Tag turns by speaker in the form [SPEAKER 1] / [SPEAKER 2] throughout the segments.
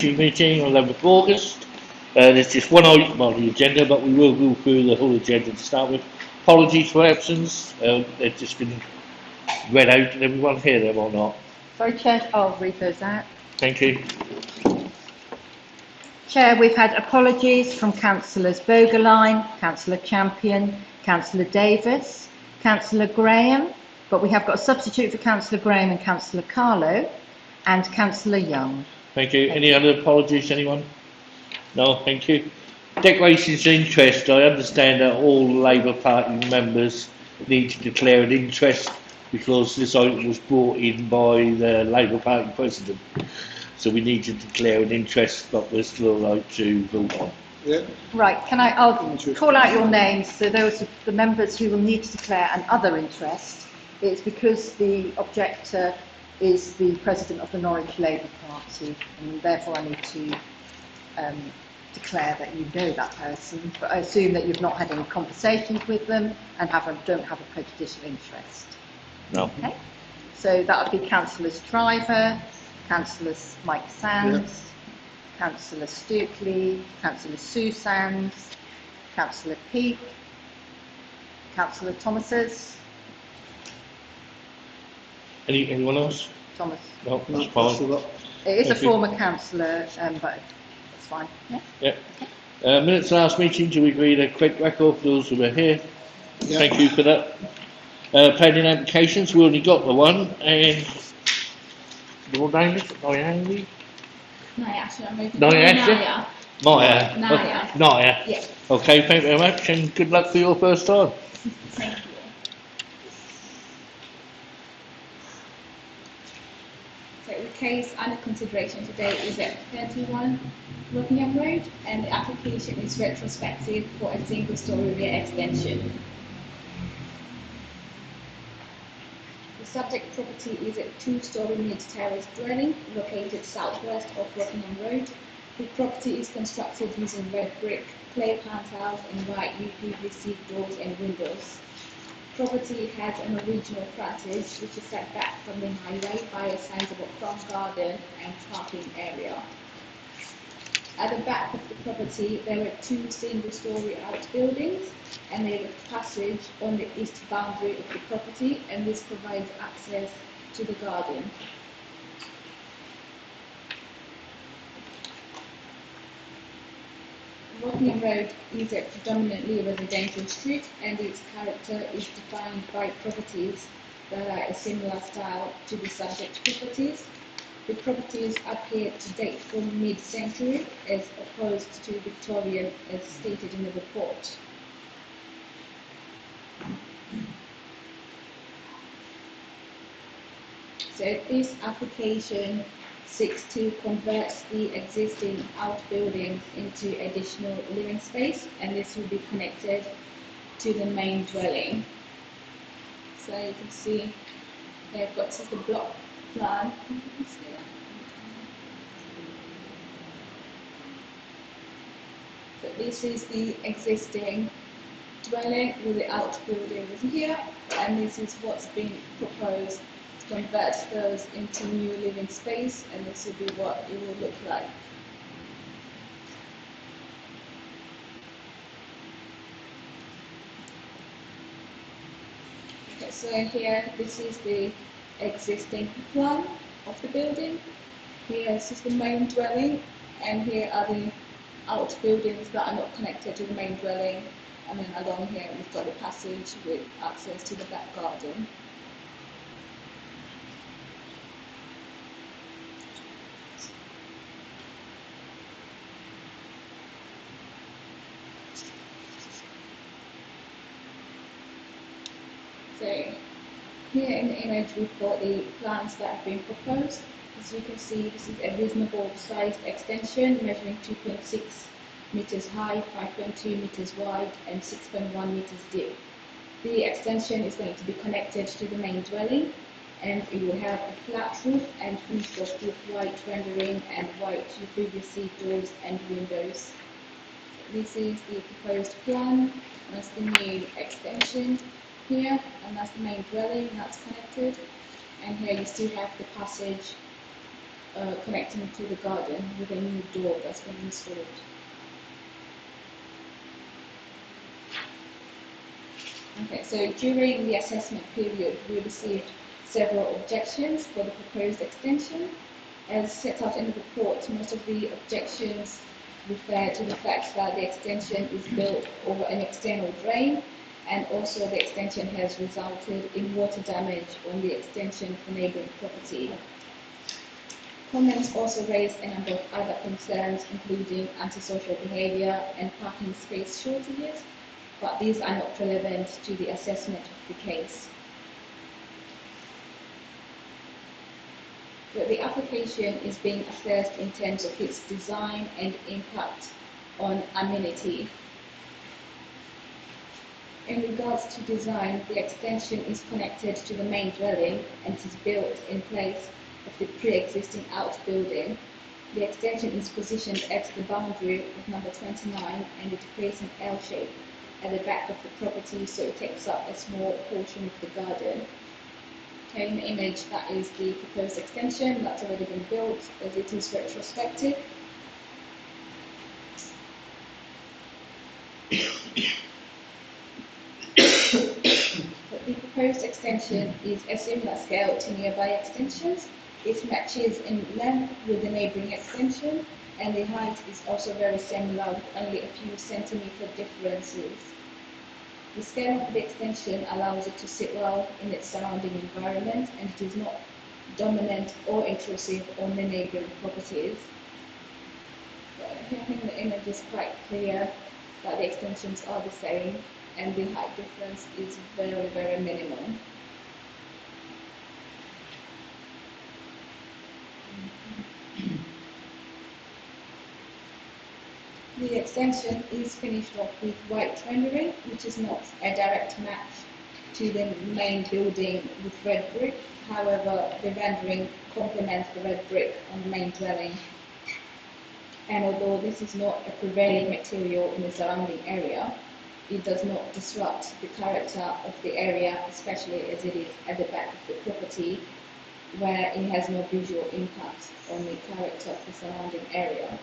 [SPEAKER 1] Meeting on 11th August. There's just one item on the agenda, but we will go through the whole agenda to start with. Apologies for absence. They've just been read out. Did everyone hear them or not?
[SPEAKER 2] Sorry, Chair, I'll read those out.
[SPEAKER 1] Thank you.
[SPEAKER 2] Chair, we've had apologies from Councillors Bogerline, Councillor Champion, Councillor Davis, Councillor Graham, but we have got a substitute for Councillor Graham and Councillor Carlo, and Councillor Young.
[SPEAKER 1] Thank you. Any other apologies, anyone? No, thank you. Declarations of interest. I understand that all Labour Party members need to declare an interest because this item was brought in by the Labour Party president. So we need to declare an interest, but we're still allowed to vote on.
[SPEAKER 3] Yeah.
[SPEAKER 2] Right, I'll call out your names, so those are the members who will need to declare an other interest. It's because the objector is the president of the Norwich Labour Party, and therefore I need to declare that you know that person, but I assume that you've not had any conversations with them and don't have a prejudicial interest.
[SPEAKER 1] No.
[SPEAKER 2] Okay, so that would be Councillors Driver, Councillor Mike Sands, Councillor Stukely, Councillor Sue Sands, Councillor Peake, Councillor Thomases.
[SPEAKER 1] Anyone else?
[SPEAKER 2] Thomas.
[SPEAKER 1] No, that's fine.
[SPEAKER 2] It is
[SPEAKER 1] Thank
[SPEAKER 2] a
[SPEAKER 1] you.
[SPEAKER 2] former councillor, but it's fine. Yeah.
[SPEAKER 1] Yeah. Minutes last meeting, do we agree the correct record for those who were here?
[SPEAKER 3] Yeah.
[SPEAKER 1] Thank you for that. Pending applications, we only got the one, and your name is Naya? Naya? Maya.
[SPEAKER 4] Naya.
[SPEAKER 1] Naya.
[SPEAKER 4] Yeah.
[SPEAKER 1] Okay, thank you very much, and good luck for your first time.
[SPEAKER 4] Thank you. So the case under consideration today is at 31 Rockingham Road, and the application is retrospective for a single-storey rear extension. The subject property is a two-storey mid-terrace dwelling located southwest of Rockingham Road. The property is constructed using red brick, clay plant tiles, and white UPVC doors and windows. Property has an original frontage which is set back from the highway by a sizable front garden and parking area. At the back of the property there are two single-storey outbuildings and there is a passage on the east boundary of the property, and this provides access to the garden. Rockingham Road is a predominantly residential street, and its character is defined by properties that are a similar style to the subject properties. The properties appear to date from mid-century as opposed to Victorian as stated in the report. So this application seeks to convert the existing outbuildings into additional living space, and this will be connected to the main dwelling. So you can see they've got just a block plan. So this is the existing dwelling with the outbuildings here, and this is what's being proposed to convert those into new living space, and this will be what it will look like. Okay, so here this is the existing plan of the building. Here this is the main dwelling, and here are the outbuildings that are not connected to the main dwelling, and then along here we've got the passage with access to the back garden. So here in the image we've got the plans that have been proposed. As you can see, this is a reasonable sized extension measuring 2.6 meters high, 5.2 meters wide and 6.1 meters deep. The extension is going to be connected to the main dwelling, and it will have a flat roof and finished off with white rendering and white UPVC doors and windows. This is the proposed plan. That's the new extension here, and that's the main dwelling that's connected. And here you still have the passage connecting to the garden with a new door that's been installed. Okay, so during the assessment period, we received several objections for the proposed extension. As set out in the report, most of the objections refer to the fact that the extension is built over an external drain, and also the extension has resulted in water damage on the extension of the neighbouring property. Comments also raised a number of other concerns, including antisocial behaviour and parking space shortages, but these are not relevant to the assessment of the case. But the application is being assessed in terms of its design and impact on amenity. In regards to design, the extension is connected to the main dwelling and it is built in place of the pre-existing outbuilding. The extension is positioned at the boundary of number 29 and it creates an L shape at the back of the property, so it takes up a small portion of the garden. Okay, in the image, that is the proposed extension that's already been built, as it is retrospective. But the proposed extension is a similar scale to nearby extensions. It matches in length with the neighbouring extension, and the height is also very similar with only a few centimetre differences. The scale of the extension allows it to sit well in its surrounding environment, and it is not dominant or intrusive on the neighbouring properties. But I think the image is quite clear that the extensions are the same and the height difference is very, very minimum. The extension is finished off with white rendering, which is not a direct match to the main building with red brick. However, the rendering complements the red brick on the main dwelling. And although this is not a prevailing material in the surrounding area, it does not disrupt the character of the area, especially as it is at the back of the property, where it has no visual impact on the character of the surrounding area.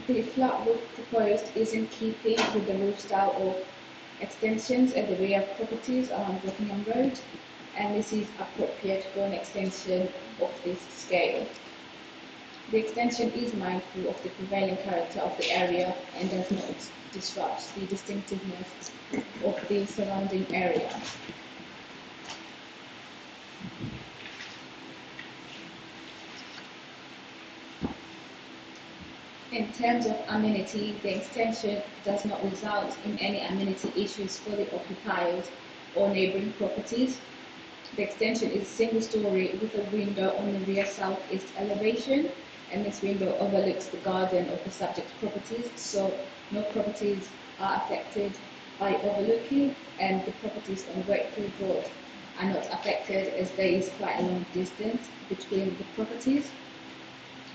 [SPEAKER 4] The flat roof proposed is in keeping with the roof style of extensions at the rear properties along Rockingham Road, and this is appropriate for an extension of this scale. The extension is mindful of the prevailing character of the area and does not disrupt the distinctiveness of the surrounding area. In terms of amenity, the extension does not result in any amenity issues for the occupiers or neighbouring properties. The extension is single-storey with a window on the rear southeast elevation, and this window overlooks the garden of the subject properties, so no properties are affected by overlooking, and the properties on Wakefield Road are not affected as there is quite a long distance between the properties.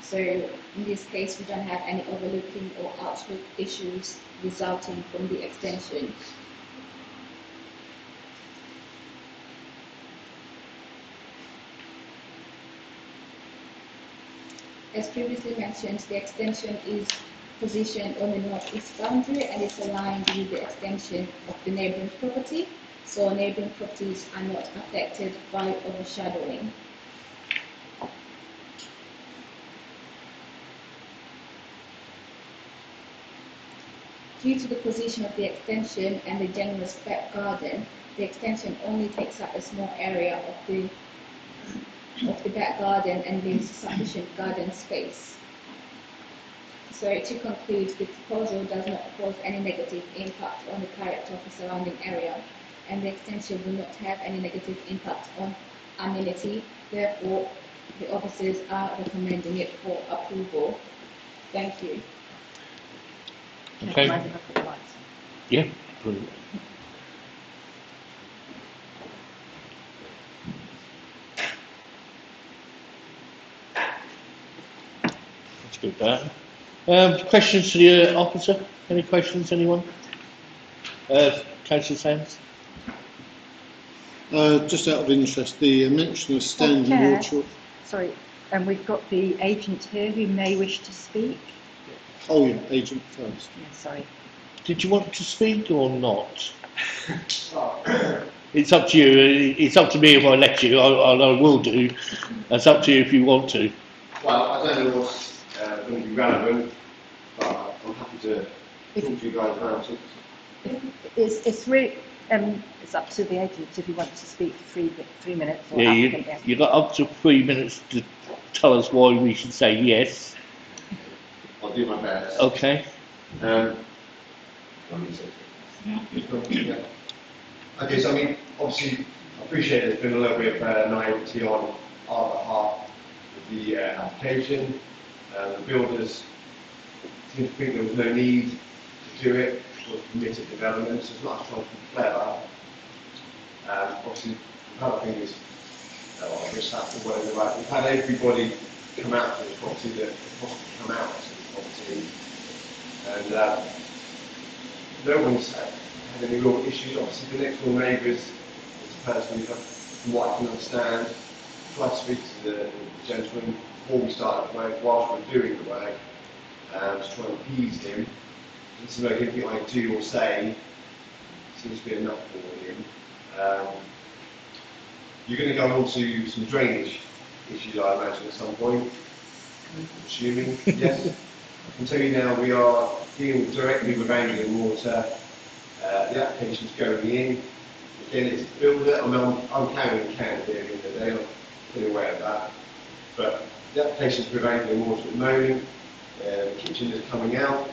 [SPEAKER 4] So in this case, we don't have any overlooking or outlook issues resulting from the extension. As previously mentioned, the extension is positioned on the northeast boundary and is aligned with the extension of the neighbouring property, so neighbouring properties are not affected by overshadowing. Due to the position of the extension and the generous back garden, the extension only takes up a small area of the back garden and leaves sufficient garden space. So to conclude, the proposal does not cause any negative impact on the character of the surrounding area, and the extension will not have any negative impact on amenity. Therefore, the officers are recommending it for approval. Thank you.
[SPEAKER 1] Okay. Yeah, brilliant. That's good, that. Questions to the officer? Any questions, anyone? Councillor Sands?
[SPEAKER 3] Just out of interest, the mention of standing
[SPEAKER 2] Chair.
[SPEAKER 3] water.
[SPEAKER 2] Sorry, and we've got the agent here who may wish to speak.
[SPEAKER 3] Oh yeah, agent first.
[SPEAKER 2] Yeah, sorry.
[SPEAKER 1] Did you want to speak or not? It's up to you. It's up to me if I let you. I will do. It's up to you if you want to.
[SPEAKER 5] Well, I don't know what's going to be relevant, but I'm happy to talk to you guys about it.
[SPEAKER 2] It's really, it's up to the agent if he wants to speak for 3 minutes. Or
[SPEAKER 1] Yeah,
[SPEAKER 2] applicant, yes.
[SPEAKER 1] you got up to 3 minutes to tell us why we should say yes.
[SPEAKER 5] I'll do my best.
[SPEAKER 1] Okay.
[SPEAKER 5] Yeah. Okay, so I mean, obviously, I appreciate there's been a little bit of naivety on our behalf with the application. The builders seem to think there was no need to do it for permitted development, so it's not us trying to be clever. Obviously, the other thing is, I guess that's the way right. We've had everybody come out to this property that possibly come out to this property, and no one's had any real issues. Obviously, the next door neighbours is a person who, from what I can understand, tried to speak to the gentleman before we started the work, whilst we were doing the work, to try and appease him. It doesn't make anything I do or say seems to be enough for him. You're going to go on to some drainage issues, I imagine, at some point. I'm assuming, yes. I can tell you now we are dealing directly with Anglian Water. The application's going in. Again, it's a builder. I mean, I'm carrying a can here in the day. I'm fully aware of that. But the application's with Anglian Water at the moment. The kitchen is coming out.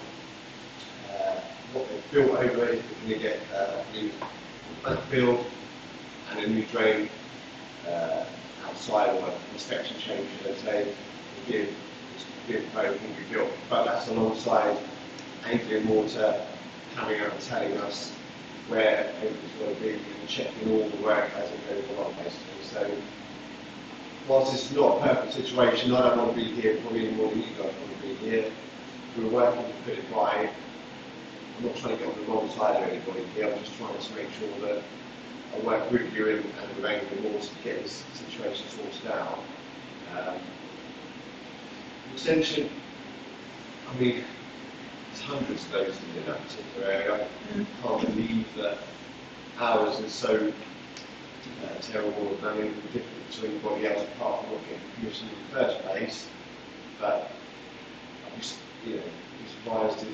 [SPEAKER 5] What they've built over it, they're going to get a new backfill and a new drain outside, or an inspection change, should I say, to give everything we built. But that's alongside Anglian Water coming out and telling us where everything's going to be and checking all the work as it goes along, basically. So, whilst it's not a perfect situation, I don't want to be here probably any more than you guys want to be here. We're working to put it right. I'm not trying to get on the wrong side of anybody here. I'm just trying to make sure that I work with you and with Anglian Water to get this situation sorted out. Extension, I mean, there's hundreds of those in that particular area. I can't believe that ours is so terrible. I mean, different to anybody else apart from not getting permission in the first place. But I'm just, surprised if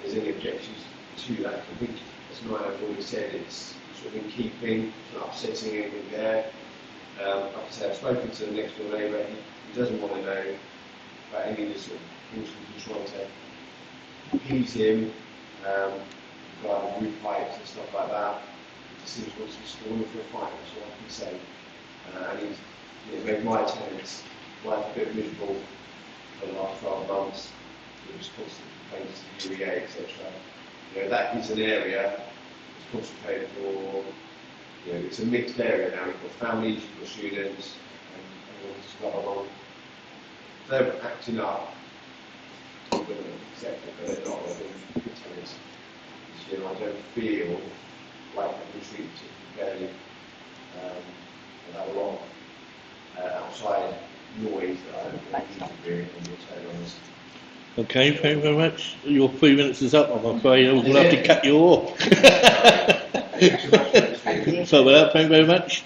[SPEAKER 5] there's any objections to that. I think, as I've already said, it's sort of in keeping, it's not upsetting anything there. Like I said, I've spoken to the next door neighbour. He doesn't want to know about any of the sort of things we've been trying to appease him, regarding roof heights and stuff like that. He just seems to want to be scoring for a fight, that's all I can say. And he's made my tenants life a bit miserable for the last 12 months. He was constant complaints to UEA, etc. That is an area that's concentrated for, it's a mixed area now. You've got families, you've got students, and everyone's just got along. They're acting up. I'm going to accept it, but they're not. They're good tenants. I don't feel like I've been treated fairly. I've had a lot of outside noise that I don't need to be, and you're totally honest.
[SPEAKER 1] Okay, thank you very much. Your 3 minutes is up, I'm afraid. We'll have to cut you off. So with that, thank you very much.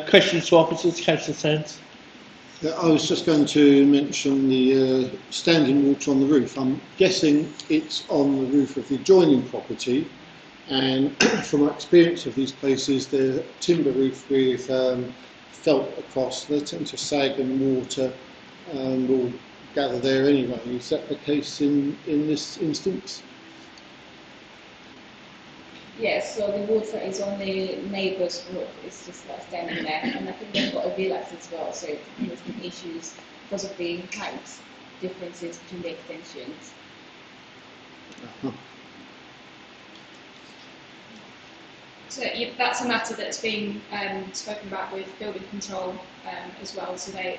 [SPEAKER 1] Questions to officers, Councillor Sands?
[SPEAKER 3] I was just going to mention the standing water on the roof. I'm guessing it's on the roof of the adjoining property, and from my experience of these places, they're timber roof with felt across. They tend to sag and water will gather there anyway. Is that the case in this instance?
[SPEAKER 4] Yes, so the water is on the neighbour's roof, it's just like standing there, and I think they've got a villas as well, so there's been issues because of the height differences between the extensions. So that's a matter that's been spoken about with building control as well, so they're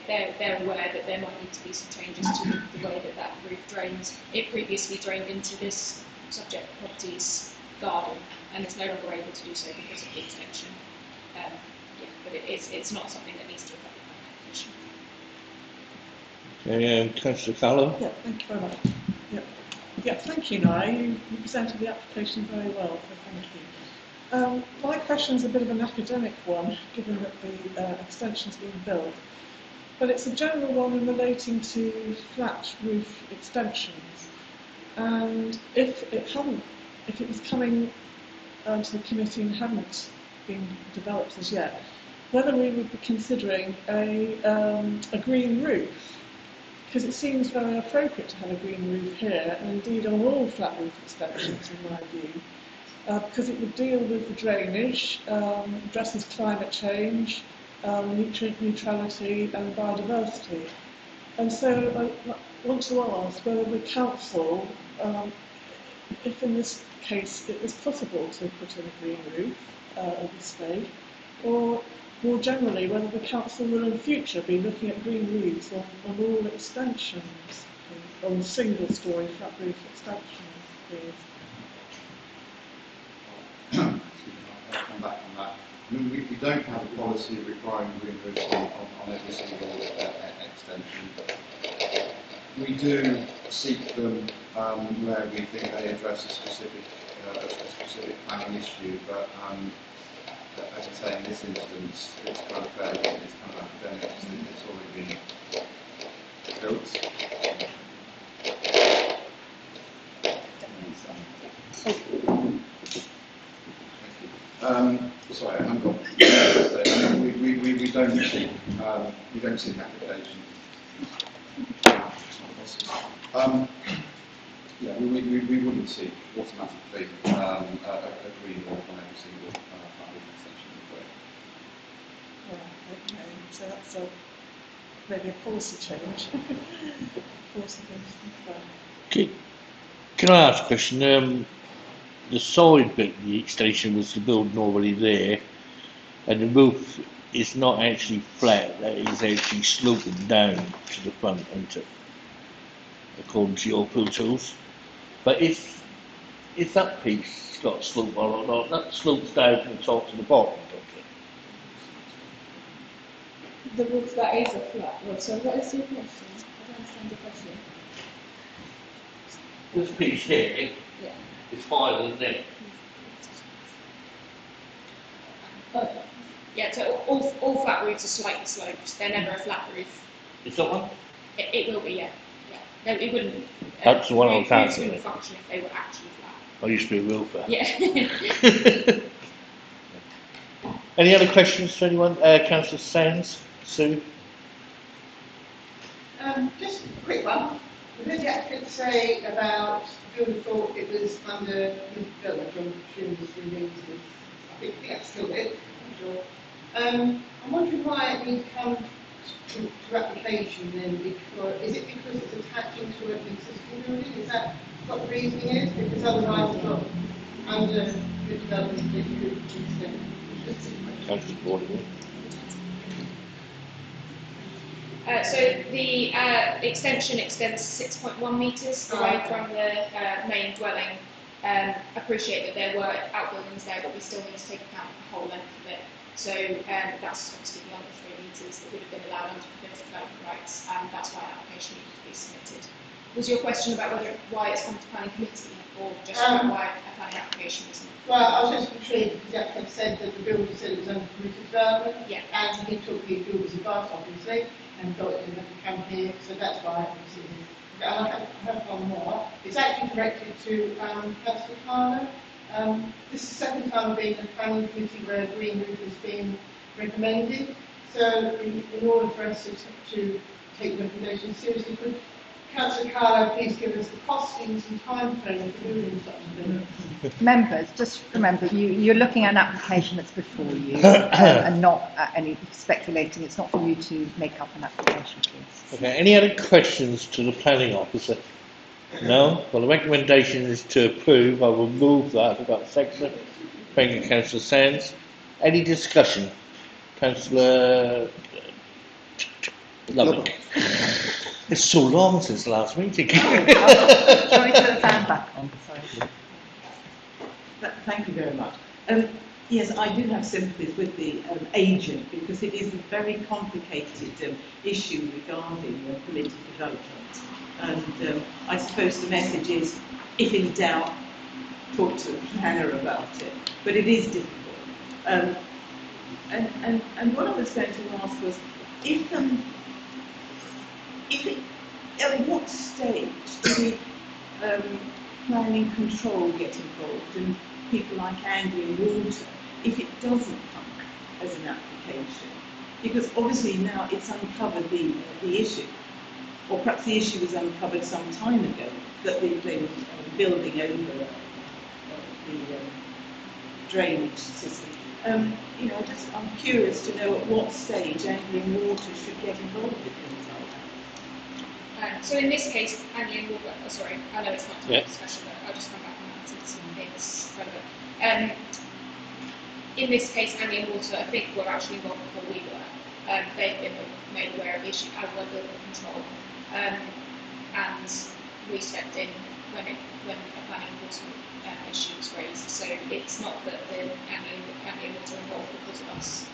[SPEAKER 4] aware that there might need to be some changes to the way that roof drains. It previously drained into this subject property's garden, and it's no longer able to do so because of the extension. Yeah, but it's not something that needs to affect the planning application.
[SPEAKER 1] Okay, Councillor Callum.
[SPEAKER 6] Yeah, thank you very much. Yeah, yeah, thank you, Nye. You presented the application very well, so thank you. My question's a bit of an academic one, given that the extension's been built, but it's a general one in relating to flat roof extensions. And if it was coming to the committee and hadn't been developed as yet, whether we would be considering a green roof, because it seems very appropriate to have a green roof here, and indeed on all flat roof extensions in my view, because it would deal with the drainage, addresses climate change, nutrient neutrality and biodiversity. And so I want to ask whether the council, if in this case it was possible to put in a green roof at this stage, or more generally whether the council will in future be looking at green roofs on all extensions, on single-storey flat roof extensions, please.
[SPEAKER 7] I'll come back on that. I mean, we don't have a policy requiring green roofs on every single extension. We do seek them where we think they address a specific planning issue, but as I say, in this instance, it's kind of fairly, it's kind of academic, it's already been built. Sorry, I haven't got. We don't seek applications. Yeah, we wouldn't seek automatically a green wall on every single planning extension.
[SPEAKER 6] Right, okay, so that's maybe a policy change. Policy change.
[SPEAKER 1] Can I ask a question? The side bit of the extension was the building already there, and the roof is not actually flat, that is actually sloping down to the front, isn't it? According to your photos. But if that piece got a slope on it, or not, that slopes down from the top to the bottom, doesn't it?
[SPEAKER 4] The roof that is a flat roof. So what is your question? I don't understand the question.
[SPEAKER 1] This piece here
[SPEAKER 4] Yeah.
[SPEAKER 1] is higher than that.
[SPEAKER 4] Okay. Yeah, so all flat roofs are slightly sloped. They're never a flat roof.
[SPEAKER 1] Is that one?
[SPEAKER 4] It will be, yeah. No, it wouldn't.
[SPEAKER 1] That's the one I was
[SPEAKER 4] roofs
[SPEAKER 1] asking.
[SPEAKER 4] wouldn't function if they were actually flat.
[SPEAKER 1] I used to be a roofer.
[SPEAKER 4] Yeah.
[SPEAKER 1] Any other questions for anyone? Councillor Sands, Sue?
[SPEAKER 8] Just a quick one. What did the applicant say about builder thought it was under village on Shrewsbury Green? I think that's still it, I'm sure. I'm wondering why it needs to come to application then, because is it because it's attaching to an existing building? Is that what the reasoning is? Because otherwise it's not under good development it could extend.
[SPEAKER 1] Councillor Gordon.
[SPEAKER 4] So the extension extends 6.1 metres away from the main dwelling. Appreciate that there were outbuildings there, but we still need to take account of the whole length of it. So that's obviously beyond the 3 metres that would have been allowed under provincial development rights, and that's why an application needed to be submitted. Was your question about why it's come to planning committee, or just about why a planning application was not?
[SPEAKER 8] Well, I was just intrigued because the applicant said that the builder said it was under permitted development,
[SPEAKER 4] Yeah.
[SPEAKER 8] and he took the builder's advice, obviously, and thought it didn't have to come here, so that's why I was in. And I have one more. It's actually directed to Councillor Carlo. This is the second time being a planning committee where a green roof has been recommended. So in order for us to take the recommendation seriously, could Councillor Carlo please give us the costings and timeframe for doing such a thing?
[SPEAKER 2] Members, just remember, you're looking at an application that's before you and not any speculating. It's not for you to make up an application, please.
[SPEAKER 1] Okay, any other questions to the planning officer? No? Well, the recommendation is to approve. I will move that. I've got a second. Thank you, Councillor Sands. Any discussion? Councillor Lubbock. It's so long since the last meeting.
[SPEAKER 2] Shall we put the fan back on? Sorry.
[SPEAKER 6] Thank you very much. Yes, I do have sympathies with the agent because it is a very complicated issue regarding political development. And I suppose the message is, if in doubt, talk to the planner about it. But it is difficult. And what I was going to ask was, at what stage do the planning control get involved, and people like Andy and Water, if it doesn't come as an application? Because obviously now it's uncovered the issue, or perhaps the issue was uncovered some time ago, that they were building over the drainage system. I'm curious to know at what stage Andy and Water should get involved with things like that.
[SPEAKER 4] So in this case, Andy and Water, sorry, I know it's not time
[SPEAKER 1] Yeah.
[SPEAKER 4] for discussion, but I'll just come back on that since it's relevant. In this case, Andy and Water, I think, were actually involved before we were. They've been made aware of the issue as well building control. And we stepped in when a planning enforcement issue was raised. So it's not that the Andy and Water are involved because of us.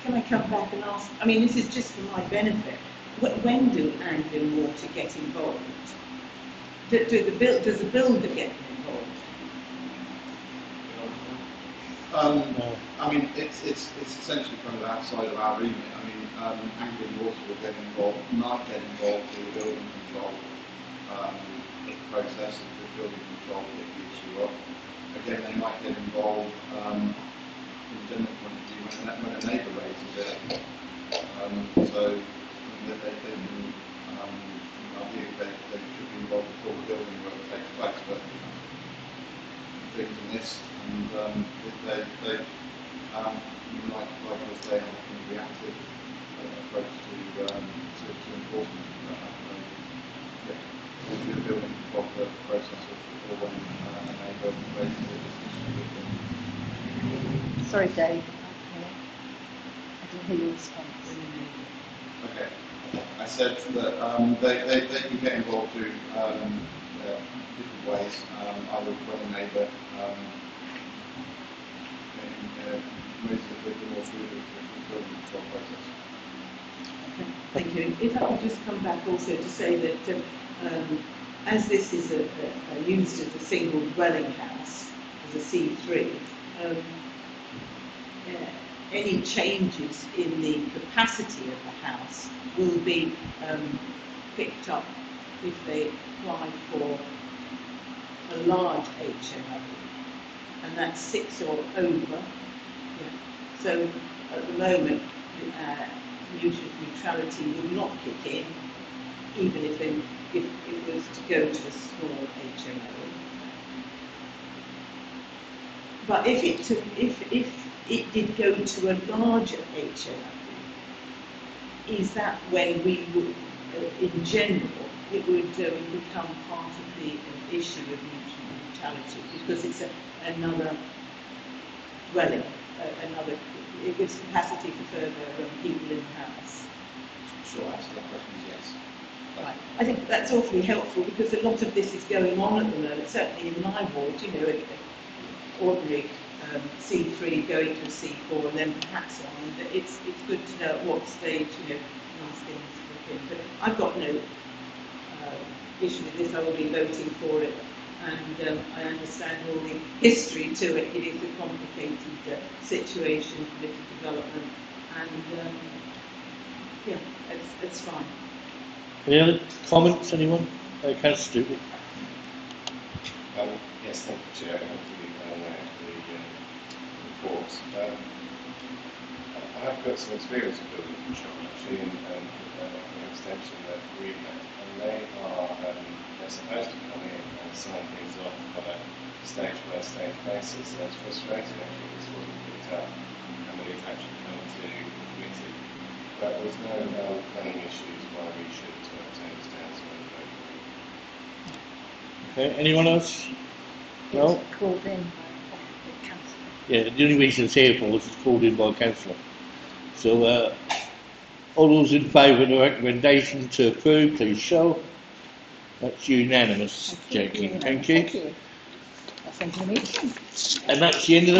[SPEAKER 6] Can I come back and ask? I mean, this is just for my benefit. When do Andy and Water get involved? Does the builder get involved?
[SPEAKER 7] I mean, it's essentially kind of outside of our remit. I mean, Andy and Water will get involved, might get involved in the building control process, if the building control pick the issue up. Again, they might get involved from a general point of view when a neighbour raises it. So they can, I think they should be involved before the building work takes place. But bigger than this, and they like us, they have a reactive approach to enforcement. Maybe a building control process or when a neighbour raises a issue.
[SPEAKER 2] Sorry, Dave. I didn't hear your response.
[SPEAKER 7] Okay. I said that they can get involved through different ways, either when a neighbour raises a more through the building control process.
[SPEAKER 6] Okay, thank you. If I could just come back also to say that as this is used as a single dwelling house, as a C3, any changes in the capacity of the house will be picked up if they apply for a large HMO, and that's 6 or over. Yeah. So at the moment, neutrality would not kick in, even if it was to go to a small HMO. But if it did go to a larger HMO, is that when we would, in general, it would become part of the issue of neutrality, because it's another dwelling, it gives capacity for further people in the house.
[SPEAKER 7] Sure, answer that question is yes.
[SPEAKER 6] Right. I think that's awfully helpful, because a lot of this is going on at the moment, certainly in my ward, ordinary C3 going to a C4 and then perhaps on, but it's good to know at what stage, these things look in. But I've got no issue with this, I will be voting for it, and I understand all the history to it. It is a complicated situation, political development, and yeah, it's fine.
[SPEAKER 1] Any other comments, anyone? Councillor Stupid.
[SPEAKER 5] Yes, thank you, Chair. Hopefully, the report. I have got some experience of building control, actually, in an extension that we had, and they're supposed to come in and sign things off on a stage-by-stage basis. So it's frustrating, actually, this wasn't picked up, and that it's actually come to the committee. But there's no planning issues why we should take this down to
[SPEAKER 1] Okay, anyone else?
[SPEAKER 2] It
[SPEAKER 1] No?
[SPEAKER 2] was called in by the councillor.
[SPEAKER 1] Yeah, the only reason it's here for was it's called in by councillor. So, all those in favour of the recommendation to approve, please show. That's unanimous, Jackie. Thank you.
[SPEAKER 2] Thank you. That's the end of the meeting.
[SPEAKER 1] And that's the end of the